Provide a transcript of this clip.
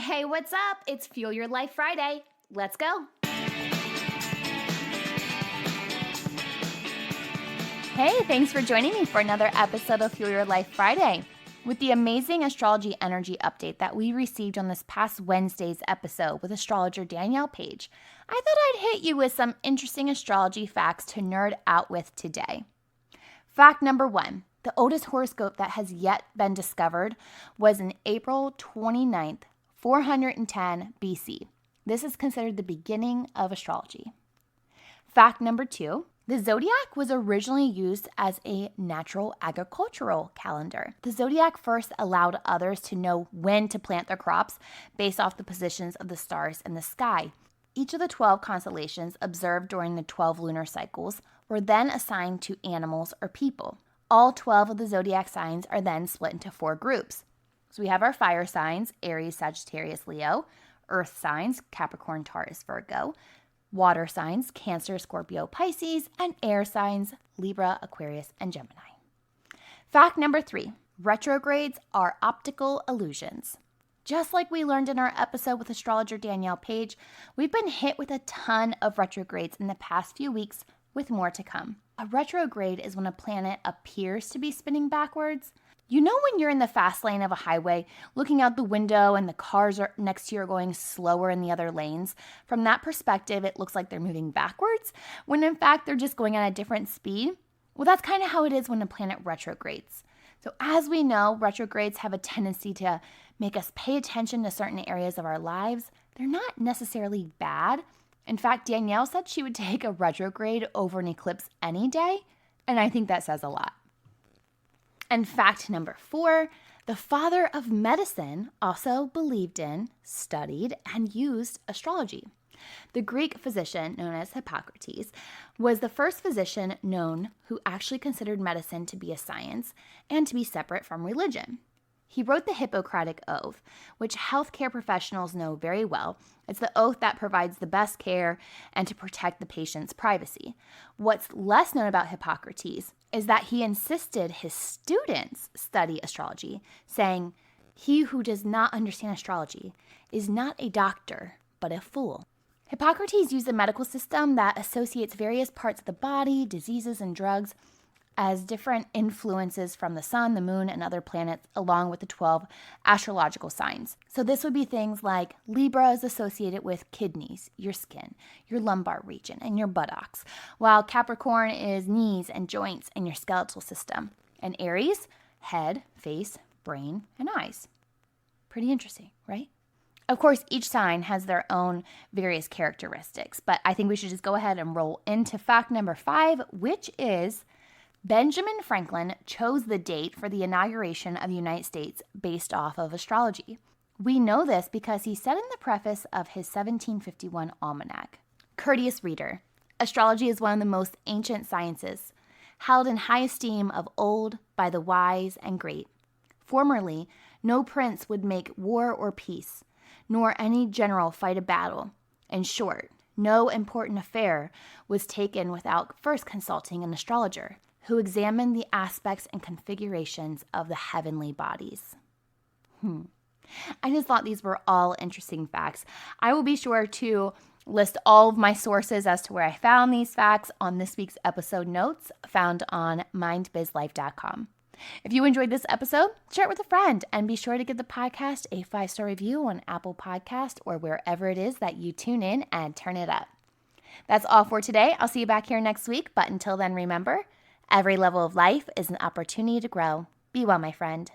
Hey, what's up? It's Fuel Your Life Friday. Let's go. Hey, thanks for joining me for another episode of Fuel Your Life Friday. With the amazing astrology energy update that we received on this past Wednesday's episode with astrologer Danielle Page, I thought I'd hit you with some interesting astrology facts to nerd out with today. Fact number 1. The oldest horoscope that has yet been discovered was in April 29th, 410 BC. This is considered the beginning of astrology. Fact number 2. The zodiac was originally used as a natural agricultural calendar. The zodiac first allowed others to know when to plant their crops based off the positions of the stars in the sky. Each of the 12 constellations observed during the 12 lunar cycles were then assigned to animals or people. All 12 of the zodiac signs are then split into 4 groups. So we have our fire signs, Aries, Sagittarius, Leo, earth signs, Capricorn, Taurus, Virgo, water signs, Cancer, Scorpio, Pisces, and air signs, Libra, Aquarius, and Gemini. Fact number 3, retrogrades are optical illusions. Just like we learned in our episode with astrologer Danielle Page, we've been hit with a ton of retrogrades in the past few weeks, with more to come. A retrograde is when a planet appears to be spinning backwards. You know when you're in the fast lane of a highway, looking out the window and the cars are next to you are going slower in the other lanes? From that perspective, it looks like they're moving backwards, when in fact they're just going at a different speed. Well, that's kind of how it is when a planet retrogrades. So as we know, retrogrades have a tendency to make us pay attention to certain areas of our lives. They're not necessarily bad. In fact, Danielle said she would take a retrograde over an eclipse any day, and I think that says a lot. And fact number 4, the father of medicine also believed in, studied, and used astrology. The Greek physician known as Hippocrates was the first physician known who actually considered medicine to be a science and to be separate from religion. He wrote the Hippocratic Oath, which healthcare professionals know very well. It's the oath that provides the best care and to protect the patient's privacy. What's less known about Hippocrates is that he insisted his students study astrology, saying, "He who does not understand astrology is not a doctor, but a fool." Hippocrates used a medical system that associates various parts of the body, diseases, and drugs as different influences from the sun, the moon, and other planets, along with the 12 astrological signs. So this would be things like Libra is associated with kidneys, your skin, your lumbar region, and your buttocks, while Capricorn is knees and joints and your skeletal system, and Aries, head, face, brain, and eyes. Pretty interesting, right? Of course, each sign has their own various characteristics, but I think we should just go ahead and roll into fact number 5, which is Benjamin Franklin chose the date for the inauguration of the United States based off of astrology. We know this because he said in the preface of his 1751 almanac, "Courteous reader, astrology is one of the most ancient sciences, held in high esteem of old by the wise and great. Formerly, no prince would make war or peace, nor any general fight a battle. In short, no important affair was taken without first consulting an astrologer, who examined the aspects and configurations of the heavenly bodies." I just thought these were all interesting facts. I will be sure to list all of my sources as to where I found these facts on this week's episode notes found on mindbizlife.com. If you enjoyed this episode, share it with a friend and be sure to give the podcast a 5-star review on Apple Podcast or wherever it is that you tune in and turn it up. That's all for today. I'll see you back here next week, but until then, remember, every level of life is an opportunity to grow. Be well, my friend.